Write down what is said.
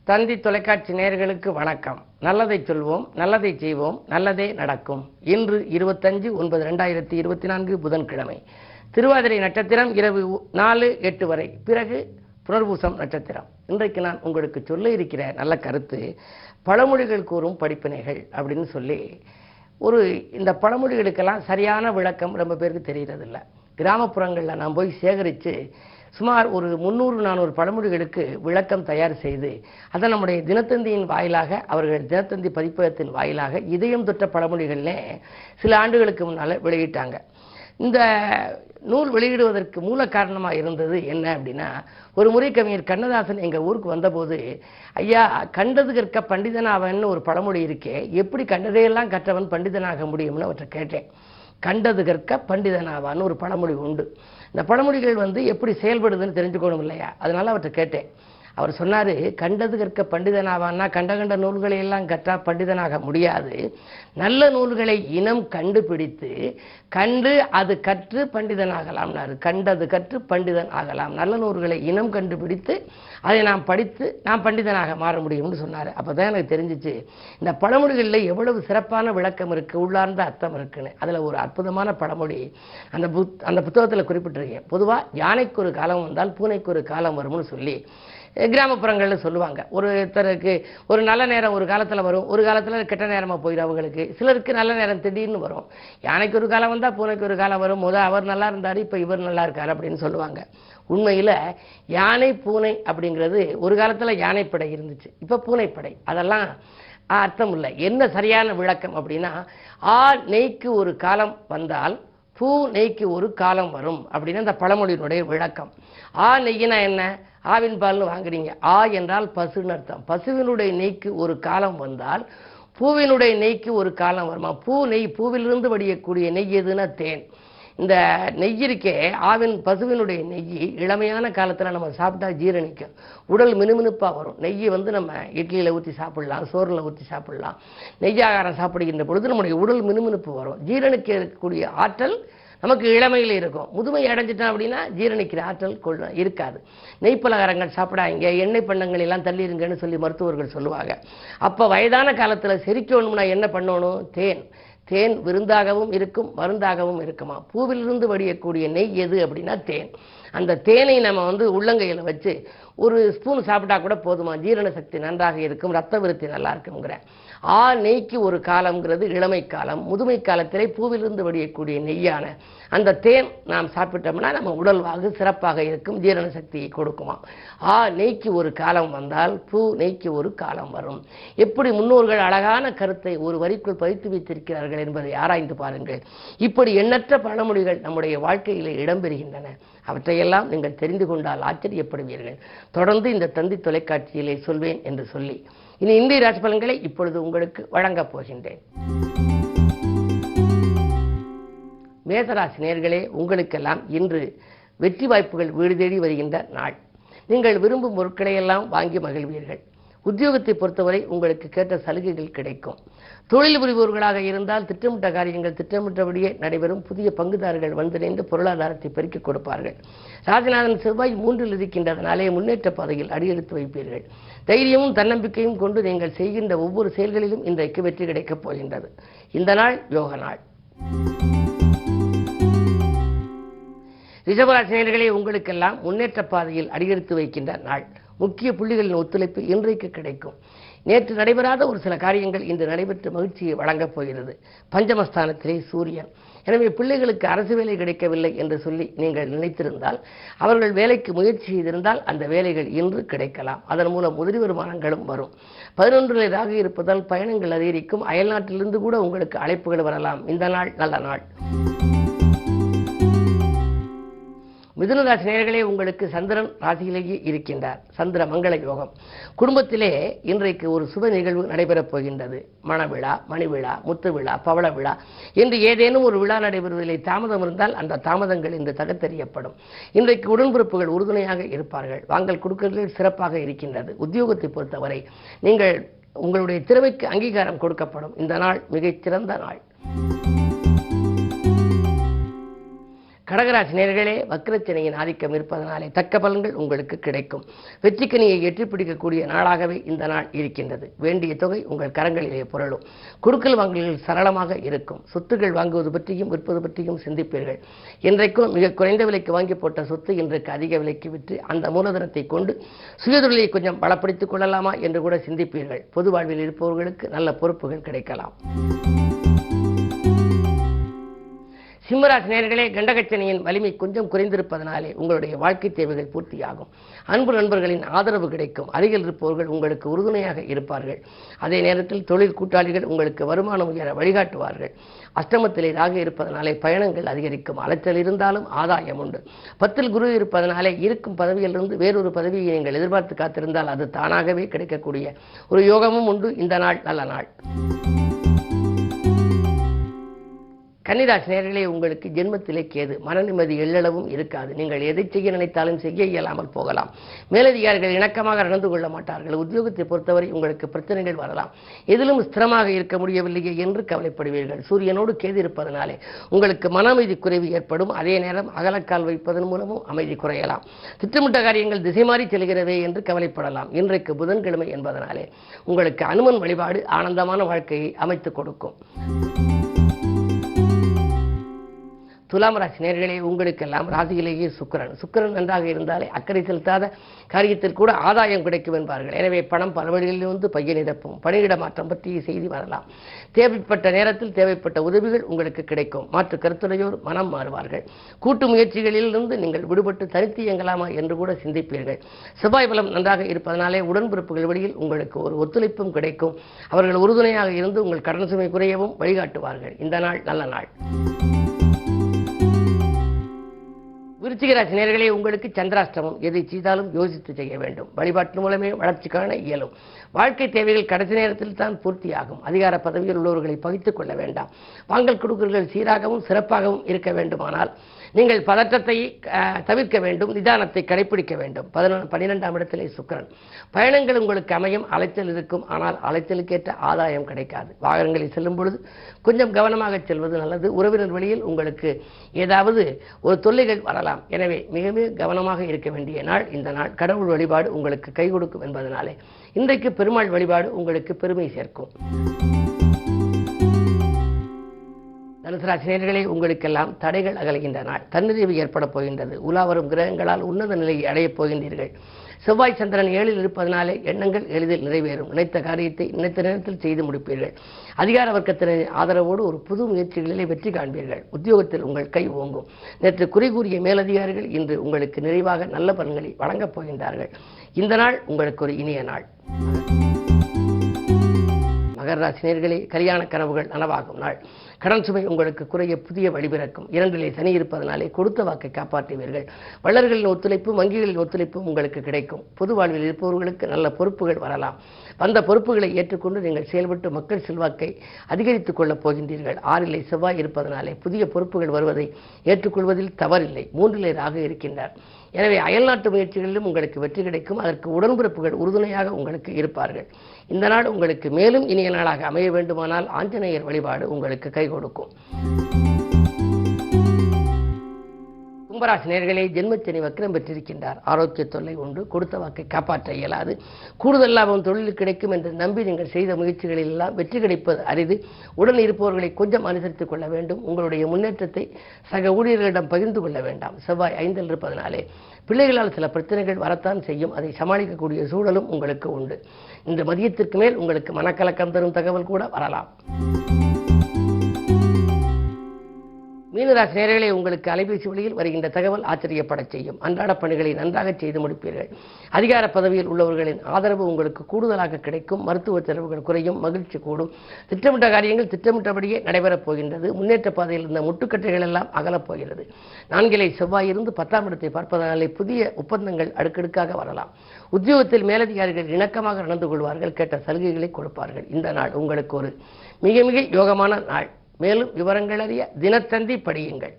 தந்தி தொலைக்காட்சி நேயர்களுக்கு வணக்கம். நல்லதை சொல்வோம், நல்லதை செய்வோம், நல்லதே நடக்கும். இன்று 25/9/2024 புதன்கிழமை. திருவாதிரை நட்சத்திரம் இரவு 4:08 வரை, பிறகு புனர்பூசம் நட்சத்திரம். இன்றைக்கு நான் உங்களுக்கு சொல்ல இருக்கிற நல்ல கருத்து பழமொழிகள் கூறும் படிப்பினைகள் அப்படின்னு சொல்லி இந்த பழமொழிகளுக்கெல்லாம் சரியான விளக்கம் ரொம்ப பேருக்கு தெரியறதில்லை. கிராமப்புறங்களில் நான் போய் சேகரித்து சுமார் ஒரு 300-400 பழமொழிகளுக்கு விளக்கம் தயார் செய்து அதை நம்முடைய தினத்தந்தியின் வாயிலாக, அவர்கள் தினத்தந்தி பதிப்பகத்தின் வாயிலாக இதயம் தொட்ட பழமொழிகள்னே சில ஆண்டுகளுக்கு முன்னால் வெளியிட்டாங்க. இந்த நூல் வெளியிடுவதற்கு மூல காரணமாக இருந்தது என்ன அப்படின்னா, ஒரு முறை கவிஞர் கண்ணதாசன் எங்கள் ஊருக்கு வந்தபோது, ஐயா கண்டது கற்க பண்டிதனாவன்னு ஒரு பழமொழி இருக்கே, எப்படி கண்டதையெல்லாம் கற்றவன் பண்டிதனாக முடியும்னு அவற்றை கேட்டேன். கண்டது கற்க பண்டிதனாவான்னு ஒரு பழமொழி உண்டு. இந்த பழமொழிகள் எப்படி செயல்படுதுன்னு தெரிஞ்சுக்கணும் இல்லையா, அதனால அவற்றை கேட்டேன். அவர் சொன்னார், கண்டது கற்க பண்டிதனாவான்னா கண்ட நூல்களை எல்லாம் கற்றா பண்டிதனாக முடியாது. நல்ல நூல்களை இனம் கண்டுபிடித்து கண்டு அது கற்று பண்டிதனாகலாம்னாரு. கண்டது கற்று பண்டிதன் ஆகலாம். நல்ல நூல்களை இனம் கண்டுபிடித்து அதை நாம் படித்து நாம் பண்டிதனாக மாற முடியும்னு சொன்னார். அப்போதான் எனக்கு தெரிஞ்சிச்சு இந்த பழமொழிகளில் எவ்வளவு சிறப்பான விளக்கம் இருக்குது, உள்ளார்ந்த அர்த்தம் இருக்குன்னு. அதில் ஒரு அற்புதமான பழமொழி அந்த புத்தகத்தில் குறிப்பிட்டிருக்கேன். பொதுவாக யானைக்கு ஒரு காலம் வந்தால் பூனைக்கு ஒரு காலம் வரும்னு சொல்லி கிராமப்புறங்களில் சொல்லுவாங்க. ஒருத்தருக்கு ஒரு நல்ல நேரம் ஒரு காலத்தில் வரும், ஒரு காலத்தில் கெட்ட நேரமாக போயிடும் அவங்களுக்கு. சிலருக்கு நல்ல நேரம் திடீர்னு வரும். யானைக்கு ஒரு காலம் வந்தால் பூனைக்கு ஒரு காலம் வரும். அவர் நல்லா இருந்தார், இப்போ இவர் நல்லா இருக்கார் அப்படின்னு சொல்லுவாங்க. உண்மையில் யானை பூனை அப்படிங்கிறது ஒரு காலத்தில் யானைப்படை இருந்துச்சு, இப்போ பூனைப்படை. அதெல்லாம் அர்த்தம் இல்லை. என்ன சரியான விளக்கம் அப்படின்னா, நெய்க்கு ஒரு காலம் வந்தால் பூ நெய்க்கு ஒரு காலம் வரும் அப்படின்னு அந்த பழமொழியினுடைய விளக்கம். நெய்யினா என்ன, ஆவின் பால்னு வாங்குறீங்க. என்றால் பசுன்னு அர்த்தம். பசுவினுடைய நெய்க்கு ஒரு காலம் வந்தால் பூவினுடைய நெய்க்கு ஒரு காலம் வருமா. பூவிலிருந்து வடியக்கூடிய நெய் எதுனா தேன். இந்த நெய் இருக்கே, பசுவினுடைய நெய் இளமையான காலத்தில் நம்ம சாப்பிட்டா ஜீரணிக்கும், உடல் மினுமினுப்பாக வரும். நெய்யை நம்ம இட்லியில் ஊற்றி சாப்பிடலாம், சோறில் ஊற்றி சாப்பிடலாம். நெய் ஆகாரம் சாப்பிடுகின்ற பொழுது நம்முடைய உடல் மினுமினுப்பு வரும். ஜீரணிக்கக்கூடிய ஆற்றல் நமக்கு இளமையில் இருக்கும். முதுமை அடைஞ்சிட்டோம் அப்படின்னா ஜீரணிக்கிற ஆற்றல் இருக்காது. நெய் பலகாரங்கள் சாப்பிடாங்க, எண்ணெய் பண்டங்கள் எல்லாம் தள்ளிருங்கன்னு சொல்லி மருத்துவர்கள் சொல்லுவாங்க. அப்போ வயதான காலத்தில் செரிக்கணும்னா என்ன பண்ணணும், தேன் விருந்தாகவும் இருக்கும், மருந்தாகவும் இருக்குமா. பூவிலிருந்து வடியக்கூடிய நெய் எது அப்படின்னா தேன். அந்த தேனை நம்ம உள்ளங்கையில் வச்சு ஒரு ஸ்பூன் சாப்பிட்டா கூட போதுமா, ஜீரண சக்தி நன்றாக இருக்கும், ரத்த விருத்தி நல்லா இருக்குங்கிற. நெய்க்கு ஒரு காலம்ங்கிறது இளமை காலம். முதுமை காலத்திலே பூவிலிருந்து வடியக்கூடிய நெய்யான அந்த தேன் நாம் சாப்பிட்டோம்னா நம்ம உடல்வாகு சிறப்பாக இருக்கும், ஜீரண சக்தியை கொடுக்குமா. நெய்க்கு ஒரு காலம் வந்தால் பூ நெய்க்கு ஒரு காலம் வரும். எப்படி முன்னோர்கள் அழகான கருத்தை ஒரு வரிக்குள் பதித்து வைத்திருக்கிறார்கள் என்பதை ஆராய்ந்து பாருங்கள். இப்படி எண்ணற்ற பழமொழிகள் நம்முடைய வாழ்க்கையிலே இடம்பெறுகின்றன. அவற்றையெல்லாம் நீங்கள் தெரிந்து கொண்டால் ஆச்சரியப்படுவீர்கள். தொடர்ந்து இந்த தந்தி தொலைக்காட்சியிலே சொல்வேன் என்று சொல்லி இனி இந்திய ராசி பலன்களை இப்பொழுது உங்களுக்கு வழங்கப் போகின்றேன். மேசராசி நேயர்களே, உங்களுக்கெல்லாம் இன்று வெற்றி வாய்ப்புகள் வீடு தேடி வருகின்ற நாள். நீங்கள் விரும்பும் பொருட்களை எல்லாம் வாங்கி மகிழ்வீர்கள். உத்தியோகத்தை பொறுத்தவரை உங்களுக்கு கேட்ட சலுகைகள் கிடைக்கும். தொழில் புரிபவர்களாக இருந்தால் திட்டமிட்ட காரியங்கள் திட்டமிட்டபடியே நடைபெறும். புதிய பங்குதாரர்கள் வந்திணைந்து பொருளாதாரத்தை பெருக்கிக் கொடுப்பார்கள். ராஜநாதன் செவ்வாய் 3இல் இருக்கின்றதனாலே முன்னேற்ற பாதையில் அடியெடுத்து வைப்பீர்கள். தைரியமும் தன்னம்பிக்கையும் கொண்டு நீங்கள் செய்கின்ற ஒவ்வொரு செயல்களிலும் இன்றைக்கு வெற்றி கிடைக்கப் போகின்றது. இந்த நாள் யோக நாள். ரிஷபராசி நேயர்களே, உங்களுக்கெல்லாம் முன்னேற்ற பாதையில் அடியெடுத்து வைக்கின்ற நாள். முக்கிய புள்ளிகளின் ஒத்துழைப்பு இன்றைக்கு கிடைக்கும். நேற்று நடைபெறாத ஒரு சில காரியங்கள் இன்று நடைபெற்று மகிழ்ச்சியை வழங்கப் போகிறது. பஞ்சமஸ்தானத்திலே சூரியன். எனவே பிள்ளைகளுக்கு அரசு வேலை கிடைக்கவில்லை என்று சொல்லி நீங்கள் நினைத்திருந்தால், அவர்கள் வேலைக்கு முயற்சி செய்திருந்தால் அந்த வேலைகள் இன்று கிடைக்கலாம். அதன் மூலம் உதிரி வருமானங்களும் வரும். 11இல் ராகு இருப்பதால் பயணங்கள் அதிகரிக்கும். அயல்நாட்டிலிருந்து கூட உங்களுக்கு அழைப்புகள் வரலாம். இந்த நாள் நல்ல நாள். மிதுன ராசி நேயர்களே, உங்களுக்கு சந்திரன் ராசியிலேயே இருக்கின்றார். சந்திர மங்கள யோகம். குடும்பத்திலே இன்றைக்கு ஒரு சுப நிகழ்வு நடைபெறப் போகின்றது. மணவிழா, மணிவிழா, முத்து விழா, பவள விழா என்று ஏதேனும் ஒரு விழா நடைபெறுவதிலே தாமதம் இருந்தால் அந்த தாமதங்கள் இன்று தகர்த்தெறியப்படும். இன்றைக்கு உடன்பிறப்புகள் உறுதுணையாக இருப்பார்கள். வாங்கல் கொடுக்கல்கள் சிறப்பாக இருக்கின்றது. உத்தியோகத்தை பொறுத்தவரை உங்களுடைய திறமைக்கு அங்கீகாரம் கொடுக்கப்படும். இந்த நாள் மிகச்சிறந்த நாள். கடகராசி நேயர்களே, வக்ரச்சனையின் ஆதிக்கம் இருப்பதனாலே தக்க பலன்கள் உங்களுக்கு கிடைக்கும். வெற்றிக்கனியை எட்டி பிடிக்கக்கூடிய நாளாகவே இந்த நாள் இருக்கின்றது. வேண்டிய தொகை உங்கள் கரங்களிலே புரளும். கொடுக்கல் வாங்கல்கள் சரளமாக இருக்கும். சொத்துக்கள் வாங்குவது பற்றியும் விற்பது பற்றியும் சிந்திப்பீர்கள். இன்றைக்கும் மிக குறைந்த விலைக்கு வாங்கி போட்ட சொத்து இன்றைக்கு அதிக விலைக்கு விற்று அந்த மூலதனத்தை கொண்டு சுயதொழிலை கொஞ்சம் பலப்படுத்திக் கொள்ளலாமா என்று கூட சிந்திப்பீர்கள். பொது வாழ்வில் இருப்பவர்களுக்கு நல்ல பொறுப்புகள் கிடைக்கலாம். சிம்மராசி நேயர்களே, கண்டகச்சனையின் வலிமை கொஞ்சம் குறைந்திருப்பதனாலே உங்களுடைய வாழ்க்கை தேவைகள் பூர்த்தியாகும். அன்பு நண்பர்களின் ஆதரவு கிடைக்கும். அருகில் இருப்பவர்கள் உங்களுக்கு உறுதுணையாக இருப்பார்கள். அதே நேரத்தில் தொழில் கூட்டாளிகள் உங்களுக்கு வருமானம் உயர வழிகாட்டுவார்கள். அஷ்டமத்திலே ராகு இருப்பதனாலே பயணங்கள் அதிகரிக்கும். அலைச்சல் இருந்தாலும் ஆதாயம் உண்டு. 10ல் குரு இருப்பதனாலே இருக்கும் பதவியிலிருந்து வேறொரு பதவியை நீங்கள் எதிர்பார்த்து காத்திருந்தால் அது தானாகவே கிடைக்கக்கூடிய ஒரு யோகமும் உண்டு. இந்த நாள் நல்ல நாள். கன்னிராசி நேயர்களே, உங்களுக்கு ஜென்மத்திலே கேது. மன நிம்மதி எள்ளளவும் இருக்காது. நீங்கள் எதை செய்ய நினைத்தாலும் செய்ய இயலாமல் போகலாம். மேலதிகாரிகள் இணக்கமாக நடந்து கொள்ள மாட்டார்கள். உத்தியோகத்தை பொறுத்தவரை உங்களுக்கு பிரச்சனைகள் வரலாம். எதிலும் ஸ்திரமாக இருக்க முடியவில்லையே என்று கவலைப்படுவீர்கள். சூரியனோடு கேது இருப்பதனாலே உங்களுக்கு மன அமைதி குறைவு ஏற்படும். அதே நேரம் அகலக்கால் வைப்பதன் மூலமும் அமைதி குறையலாம். திட்டமிட்ட காரியங்கள் திசை மாறி செல்கிறதே என்று கவலைப்படலாம். இன்றைக்கு புதன்கிழமை என்பதனாலே உங்களுக்கு அனுமன் வழிபாடு ஆனந்தமான வாழ்க்கையை அமைத்துக் கொடுக்கும். துலாம் ராசி நேயர்களே, உங்களுக்கெல்லாம் ராசியிலேயே சுக்கிரன் நன்றாக இருந்தாலே அக்கறை செலுத்தாத காரியத்தில் கூட ஆதாயம் கிடைக்கும் என்பார்கள். எனவே பணம் பல வழிகளிலிருந்து பைய நிரப்பும். பணியிட மாற்றம் பற்றிய செய்தி வரலாம். தேவைப்பட்ட நேரத்தில் தேவைப்பட்ட உதவிகள் உங்களுக்கு கிடைக்கும். மாற்று கருத்துடையோர் மனம் மாறுவார்கள். கூட்டு முயற்சிகளிலிருந்து நீங்கள் விடுபட்டு தனித்து இயங்கலாமா என்று கூட சிந்திப்பீர்கள். செவ்வாய் பலம் நன்றாக இருப்பதனாலே உடன்பிறப்புகள் வழியில் உங்களுக்கு ஒரு ஒத்துழைப்பும் கிடைக்கும். அவர்கள் உறுதுணையாக இருந்து உங்கள் கடன் சுமை குறையவும் வழிகாட்டுவார்கள். இந்த நாள் நல்ல நாள். விருச்சிக ராசி நேயர்களே, உங்களுக்கு சந்திராஷ்டமம். எதை செய்தாலும் யோசித்து செய்ய வேண்டும். வழிபாட்டின் மூலமே வளர்ச்சி காண இயலும். வாழ்க்கை தேவைகள் கடைசி நேரத்தில் தான் பூர்த்தியாகும். அதிகார பதவியில் உள்ளவர்களை பகித்துக் கொள்ள வேண்டாம். வாங்கல் கொடுக்கல்கள் சீராகவும் சிறப்பாகவும் இருக்க வேண்டுமானால் நீங்கள் பதற்றத்தை தவிர்க்க வேண்டும். நிதானத்தை கடைபிடிக்க வேண்டும். 12ஆம் இடத்திலே சுக்கிரன். பயணங்கள் உங்களுக்கு அமையும். அலைச்சல் இருக்கும். ஆனால் அலைச்சலுக்கேற்ற ஆதாயம் கிடைக்காது. வாகனங்களில் செல்லும் பொழுது கொஞ்சம் கவனமாக செல்வது நல்லது. உறவினர் வழியில் உங்களுக்கு ஏதாவது ஒரு தொல்லைகள் வரலாம். எனவே மிக மிக கவனமாக இருக்க வேண்டிய நாள் இந்த நாள். கடவுள் வழிபாடு உங்களுக்கு கை கொடுக்கும் என்பதனாலே இன்றைக்கு பெருமாள் வழிபாடு உங்களுக்கு பெருமை சேர்க்கும். தனுசு ராசி நேயர்களே, உங்களுக்கெல்லாம் தடைகள் அகலுகின்ற நாள். தன்னிறைவு ஏற்பட போகின்றது. உலாவரும் கிரகங்களால் உன்னத நிலையை அடையப் போகின்றீர்கள். செவ்வாய் சந்திரன் 7ல் இருப்பதனாலே எண்ணங்கள் எளிதில் நிறைவேறும். நினைத்த காரியத்தை நினைத்த நேரத்தில் செய்து முடிப்பீர்கள். அதிகார வர்க்கத்தினரின் ஆதரவோடு ஒரு புது முயற்சிகளிலே வெற்றி காண்பீர்கள். உத்தியோகத்தில் உங்கள் கை ஓங்கும். நேற்று குறை கூறிய மேலதிகாரிகள் இன்று உங்களுக்கு நிறைவாக நல்ல பலன்களை வழங்கப் போகின்றார்கள். இந்த நாள் உங்களுக்கு ஒரு இனிய நாள். மகர ராசி நேயர்களே, கல்யாண கனவுகள் நனவாகும் நாள். கடன் சுமை உங்களுக்கு குறைய புதிய வழிபிறக்கும். 2லே சனி இருப்பதனாலே கொடுத்த வாக்கை காப்பாற்றுவீர்கள். வள்ளல்களின் ஒத்துழைப்பு வங்கிகளின் ஒத்துழைப்பு உங்களுக்கு கிடைக்கும். பொது வாழ்வில் இருப்பவர்களுக்கு நல்ல பொறுப்புகள் வரலாம். வந்த பொறுப்புகளை ஏற்றுக்கொண்டு நீங்கள் செயல்பட்டு மக்கள் செல்வாக்கை அதிகரித்துக் கொள்ளப் போகின்றீர்கள். 6லே செவ்வாய் இருப்பதனாலே புதிய பொறுப்புகள் வருவதை ஏற்றுக்கொள்வதில் தவறில்லை. 3லே ராகு இருக்கின்றார். எனவே அயல்நாட்டு முயற்சிகளிலும் உங்களுக்கு வெற்றி கிடைக்கும். அதற்கு உடன்பிறப்புகள் உறுதுணையாக உங்களுக்கு இருப்பார்கள். இந்த நாள் உங்களுக்கு மேலும் இனிய நாளாக அமைய வேண்டுமானால் ஆஞ்சநேயர் வழிபாடு உங்களுக்கு கை கொடுக்கும். கும்பராசி நேயர்களே, ஜென்மச்சனி வக்ரம் பெற்றிருக்கின்றார். ஆரோக்கிய தொல்லை உண்டு. கொடுத்த வாக்கை காப்பாற்ற இயலாது. கூடுதல் லாபம் தொழில் கிடைக்கும் என்று நம்பி நீங்கள் செய்த முயற்சிகளில் எல்லாம் வெற்றி கிடைப்பது அரிது. உடன் இருப்பவர்களை கொஞ்சம் அனுசரித்துக் கொள்ள வேண்டும். உங்களுடைய முன்னேற்றத்தை சக ஊழியர்களிடம் பகிர்ந்து கொள்ள வேண்டாம். செவ்வாய் 5ல் இருப்பதனாலே பிள்ளைகளால் சில பிரச்சனைகள் வரத்தான் செய்யும். அதை சமாளிக்கக்கூடிய சூழலும் உங்களுக்கு உண்டு. இந்த மதியத்திற்கு மேல் உங்களுக்கு மனக்கலக்கம் தரும் தகவல் கூட வரலாம். மீனராசி நேயர்களே, உங்களுக்கு அலைபேசி வழியில் வருகின்ற தகவல் ஆச்சரியப்பட செய்யும். அன்றாட பணிகளை நன்றாக செய்து முடிப்பீர்கள். அதிகார பதவியில் உள்ளவர்களின் ஆதரவு உங்களுக்கு கூடுதலாக கிடைக்கும். மருத்துவ செலவுகள் குறையும். மகிழ்ச்சி கூடும். திட்டமிட்ட காரியங்கள் திட்டமிட்டபடியே நடைபெறப் போகின்றது. முன்னேற்ற பாதையில் இருந்த முட்டுக்கட்டைகள் எல்லாம் அகலப் போகிறது. 4லே செவ்வாய் இருந்து 10ஆம் இடத்தை பார்ப்பதனாலே புதிய ஒப்பந்தங்கள் அடுக்கடுக்காக வரலாம். உத்தியோகத்தில் மேலதிகாரிகள் இணக்கமாக நடந்து கொள்வார்கள். கேட்ட சலுகைகளை கொடுப்பார்கள். இந்த நாள் உங்களுக்கு ஒரு மிக மிக யோகமான நாள். மேலும் விவரங்கள் அறிய தினத்தந்தி படியுங்கள்.